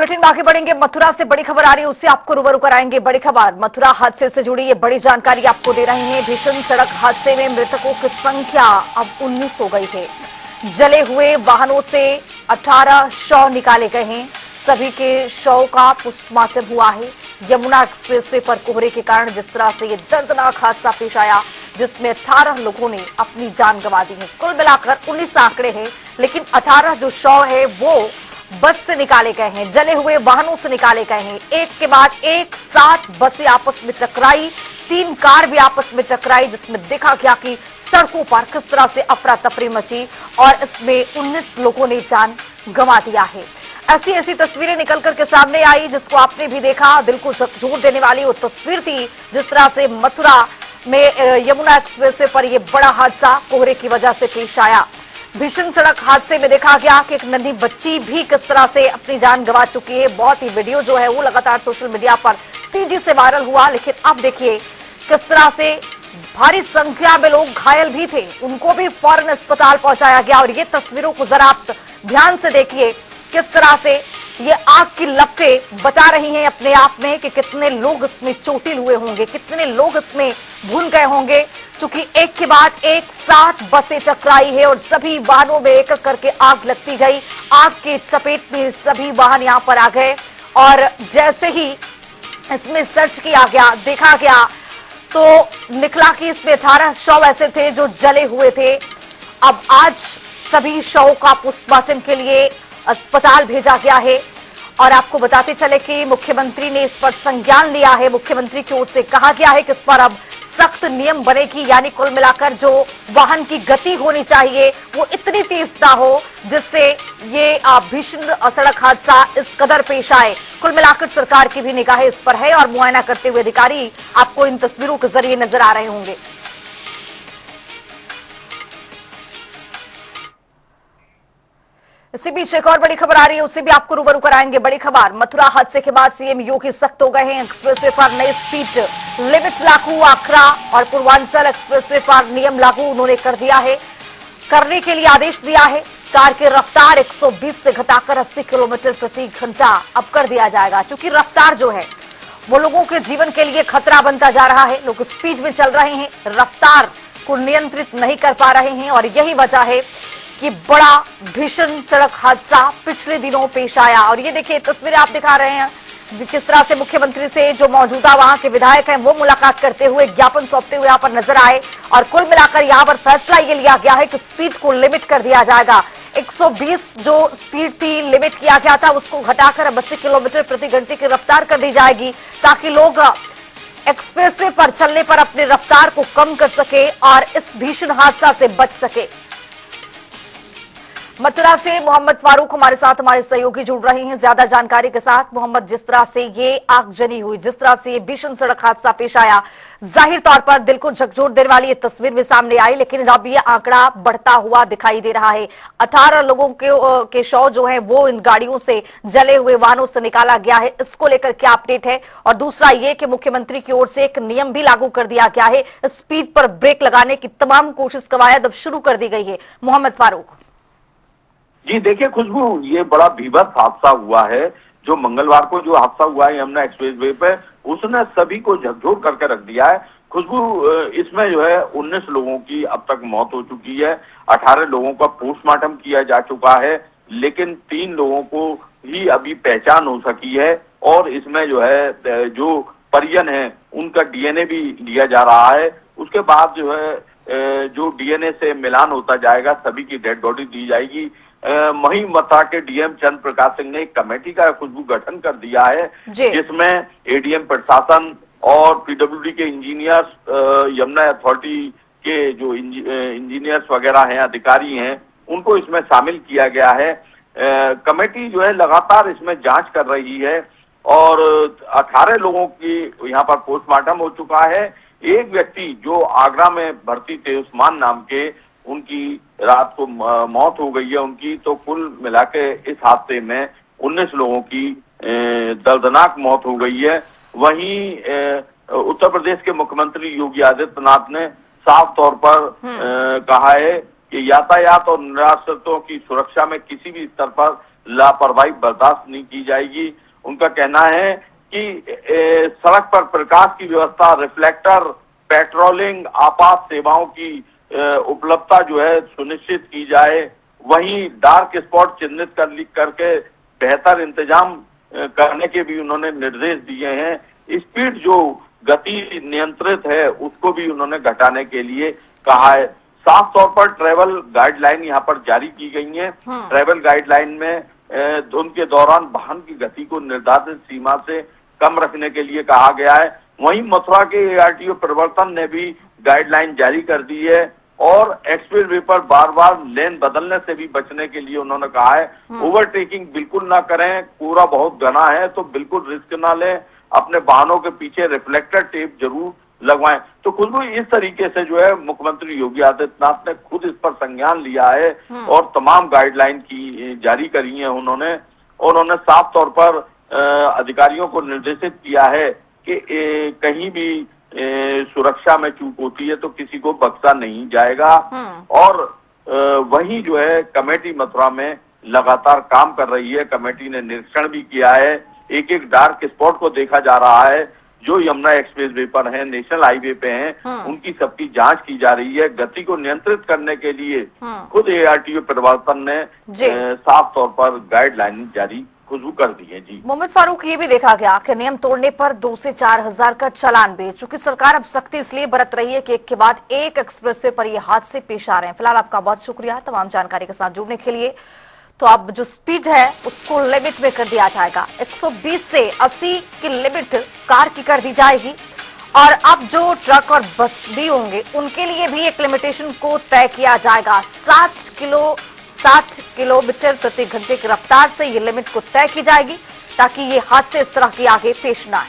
Bulletin में आगे बढ़ेंगे। मथुरा से बड़ी खबर आ रही है, उससे आपको रूबरू कराएंगे। बड़ी खबर मथुरा हादसे से जुड़ी ये बड़ी जानकारी आपको दे रहे हैं। भीषण सड़क हादसे में मृतकों की संख्या अब 19 हो गई है। जले हुए वाहनों से 18 शव निकाले गए हैं। सभी के शव का पोस्टमार्टम हुआ है। यमुना एक्सप्रेसवे पर कोहरे के कारण जिस तरह से ये दर्दनाक हादसा पेश आया, जिसमें 18 लोगों ने अपनी जान गंवा दी है। कुल मिलाकर 19 आंकड़े हैं, लेकिन 18 जो शव है वो बस से निकाले गए हैं, जले हुए वाहनों से निकाले गए हैं। एक के बाद एक 7 बसें आपस में टकराई, 3 कार भी आपस में टकराई, जिसमें देखा गया कि सड़कों पर किस तरह से अफरा तफरी मची और इसमें 19 लोगों ने जान गंवा दिया है। ऐसी ऐसी तस्वीरें निकल करके सामने आई, जिसको आपने भी देखा। दिल को झकझोर देने वाली वो तस्वीर थी, जिस तरह से मथुरा में यमुना एक्सप्रेसवे पर यह बड़ा हादसा कोहरे की वजह से पेश आया। भीषण सड़क हादसे में देखा गया कि एक नन्ही बच्ची भी किस तरह से अपनी जान गंवा चुकी है। बहुत ही वीडियो जो है वो लगातार सोशल मीडिया पर तेजी से वायरल हुआ, लेकिन अब देखिए किस तरह से भारी संख्या में लोग घायल भी थे, उनको भी फौरन अस्पताल पहुंचाया गया। और ये तस्वीरों को जरा आप ध्यान से देखिए, किस तरह से ये आग की लपटें बता रही हैं अपने आप में कि कितने लोग इसमें चोटिल हुए होंगे, कितने लोग इसमें भून गए होंगे। क्योंकि एक के बाद एक 7 बसें टकराई है और सभी वाहनों में एक एक करके आग लगती गई। आग के चपेट में सभी वाहन यहां पर आ गए और जैसे ही इसमें सर्च किया गया, देखा गया, तो निकला कि इसमें 18 शव ऐसे थे जो जले हुए थे। अब आज सभी शव का पोस्टमार्टम के लिए अस्पताल भेजा गया है। और आपको बताते चले कि मुख्यमंत्री ने इस पर संज्ञान लिया है। मुख्यमंत्री की ओर से कहा गया है कि इस पर अब सख्त नियम बनेगी, यानी कुल मिलाकर जो वाहन की गति होनी चाहिए वो इतनी तेज ना हो जिससे ये भीषण सड़क हादसा इस कदर पेश आए। कुल मिलाकर सरकार की भी निगाहें इस पर है और मुआयना करते हुए अधिकारी आपको इन तस्वीरों के जरिए नजर आ रहे होंगे। इसी बीच एक और बड़ी खबर आ रही है, उससे भी आपको रूबरू कराएंगे। बड़ी खबर मथुरा हादसे के बाद सीएम योगी सख्त हो गए हैं। एक्सप्रेसवे पर नई स्पीड लिमिट लागू, आखरा और पूर्वांचल एक्सप्रेसवे पर नियम लागू उन्होंने कर दिया है, करने के लिए आदेश दिया है। कार की रफ्तार 120 से घटाकर 80 किलोमीटर प्रति घंटा अब कर दिया जाएगा। क्योंकि रफ्तार जो है वो लोगों के जीवन के लिए खतरा बनता जा रहा है। लोग स्पीड में चल रहे हैं, रफ्तार को नियंत्रित नहीं कर पा रहे हैं और यही वजह है कि बड़ा भीषण सड़क हादसा पिछले दिनों पेश आया। और ये देखिए तस्वीरें आप दिखा रहे हैं, किस तरह से मुख्यमंत्री से जो मौजूदा वहां के विधायक हैं वो मुलाकात करते हुए, ज्ञापन सौंपते हुए यहाँ पर नजर आए। और कुल मिलाकर यहाँ पर फैसला ये लिया गया है कि स्पीड को लिमिट कर दिया जाएगा। 120 जो स्पीड थी, लिमिट किया गया था, उसको घटाकर 80 किलोमीटर प्रति घंटे की रफ्तार कर दी जाएगी, ताकि लोग एक्सप्रेसवे पर चलने पर अपनी रफ्तार को कम कर सके और इस भीषण हादसा से बच सके। मथुरा से मोहम्मद फारूक हमारे साथ, हमारे सहयोगी जुड़ रहे हैं ज्यादा जानकारी के साथ। मोहम्मद, जिस तरह से ये आगजनी हुई, जिस तरह से ये भीषण सड़क हादसा पेश आया, जाहिर तौर पर दिल को झकझोर देने वाली ये तस्वीर भी सामने आई, लेकिन अब ये आंकड़ा बढ़ता हुआ दिखाई दे रहा है। 18 लोगों के शव जो है वो इन गाड़ियों से, जले हुए वाहनों से निकाला गया है। इसको लेकर क्या अपडेट है? और दूसरा ये कि मुख्यमंत्री की ओर से एक नियम भी लागू कर दिया गया है, स्पीड पर ब्रेक लगाने की तमाम कोशिश कवायद अब शुरू कर दी गई है। मोहम्मद फारूक जी देखिए खुशबू, ये बड़ा भीभत्स हादसा हुआ है। जो मंगलवार को जो हादसा हुआ है यमुना एक्सप्रेसवे पे, उसने सभी को झकझोर करके रख दिया है। खुशबू, इसमें जो है 19 लोगों की अब तक मौत हो चुकी है, 18 लोगों का पोस्टमार्टम किया जा चुका है, लेकिन 3 लोगों को ही अभी पहचान हो सकी है। और इसमें जो है जो परिजन है उनका डीएनए भी लिया जा रहा है। उसके बाद जो है जो डीएनए से मिलान होता जाएगा, सभी की डेड बॉडी दी जाएगी। वहीं मथुरा के डीएम चंद्र प्रकाश सिंह ने एक कमेटी का खुशबू गठन कर दिया है, जिसमें एडीएम प्रशासन और पीडब्ल्यूडी के इंजीनियर्स, यमुना अथॉरिटी के जो इंजीनियर्स वगैरह हैं, अधिकारी हैं, उनको इसमें शामिल किया गया है। कमेटी जो है लगातार इसमें जांच कर रही है और 18 लोगों की यहाँ पर पोस्टमार्टम हो चुका है। एक व्यक्ति जो आगरा में भर्ती थे, उस्मान नाम के, उनकी रात को मौत हो गई है उनकी। तो कुल मिला के इस हादसे में 19 लोगों की दर्दनाक मौत हो गई है। वहीं उत्तर प्रदेश के मुख्यमंत्री योगी आदित्यनाथ ने साफ तौर पर कहा है कि यातायात और निराश्रितों की सुरक्षा में किसी भी स्तर पर लापरवाही बर्दाश्त नहीं की जाएगी। उनका कहना है कि सड़क पर प्रकाश की व्यवस्था, रिफ्लेक्टर, पेट्रोलिंग, आपात सेवाओं की उपलब्धता जो है सुनिश्चित की जाए। वहीं डार्क स्पॉट चिन्हित करके बेहतर इंतजाम करने के भी उन्होंने निर्देश दिए हैं। स्पीड जो गति नियंत्रित है उसको भी उन्होंने घटाने के लिए कहा है। साफ तौर पर ट्रैवल गाइडलाइन यहाँ पर जारी की गई है। ट्रैवल गाइडलाइन में धुंध के दौरान वाहन की गति को निर्धारित सीमा से कम रखने के लिए कहा गया है। वहीं मथुरा के ARTO प्रवर्तन ने भी गाइडलाइन जारी कर दी है और एक्सप्रेसवे पर बार बार लेन बदलने से भी बचने के लिए उन्होंने कहा है। ओवरटेकिंग बिल्कुल ना करें, पूरा बहुत घना है तो बिल्कुल रिस्क ना लें, अपने वाहनों के पीछे रिफ्लेक्टर टेप जरूर लगवाएं। तो खुद इस तरीके से जो है मुख्यमंत्री योगी आदित्यनाथ ने खुद इस पर संज्ञान लिया है और तमाम गाइडलाइन की जारी करी है उन्होंने साफ तौर पर अधिकारियों को निर्देशित किया है कि कहीं भी सुरक्षा में चूक होती है तो किसी को बख्शा नहीं जाएगा। और वही जो है कमेटी मथुरा में लगातार काम कर रही है। कमेटी ने निरीक्षण भी किया है, एक एक डार्क स्पॉट को देखा जा रहा है जो यमुना एक्सप्रेसवे पर हैं, नेशनल हाईवे पे हैं, उनकी सबकी जांच की जा रही है। गति को नियंत्रित करने के लिए खुद ARTO प्रवर्तन ने साफ तौर पर गाइडलाइन जारी खुशबू कर दी है। जी मोहम्मद फारूक, ये भी देखा गया कि नियम तोड़ने पर 2 से 4 हजार का चालान भी, चूंकि सरकार अब सख्ती इसलिए बरत रही है कि एक के बाद एक एक्सप्रेसवे पर ये हादसे पेश आ रहे हैं। फिलहाल आपका बहुत शुक्रिया तमाम जानकारी के साथ जुड़ने के लिए। तो अब जो स्पीड है उसको लिमिट में कर दिया जाएगा, 120 से 80 की लिमिट कार की कर दी जाएगी। और अब जो ट्रक और बस भी होंगे उनके लिए भी एक लिमिटेशन को तय किया जाएगा। 60 किलोमीटर प्रति घंटे की रफ्तार से ये लिमिट को तय की जाएगी ताकि ये हादसे इस तरह के आगे पेश न आए।